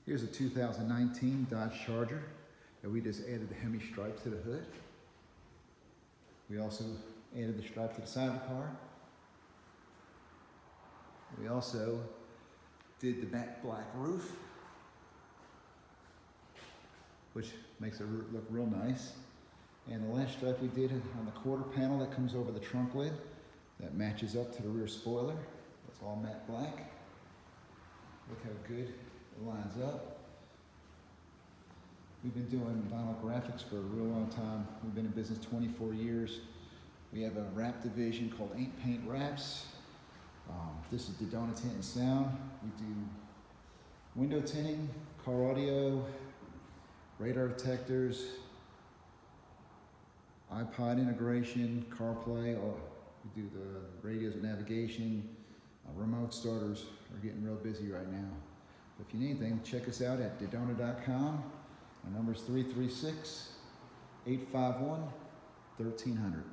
Here's a 2019 Dodge Charger that we just added the Hemi stripe to the hood. We also added the stripe to the side of the car. We also did the matte black roof, which makes it look real nice. And the last stripe we did on the quarter panel that comes over the trunk lid, that matches up to the rear spoiler. It's all matte black. Look how good it lines up. We've been doing vinyl graphics for a real long time. We've been in business 24 years. We have a wrap division called Ain't Paint Wraps. This is Dedona Tint and Sound. We do window tinting, car audio, radar detectors, iPod integration, CarPlay. We do the radios and navigation. Remote starters are getting real busy right now. If you need anything, check us out at Dedona.com. Our number is 336-851-1300.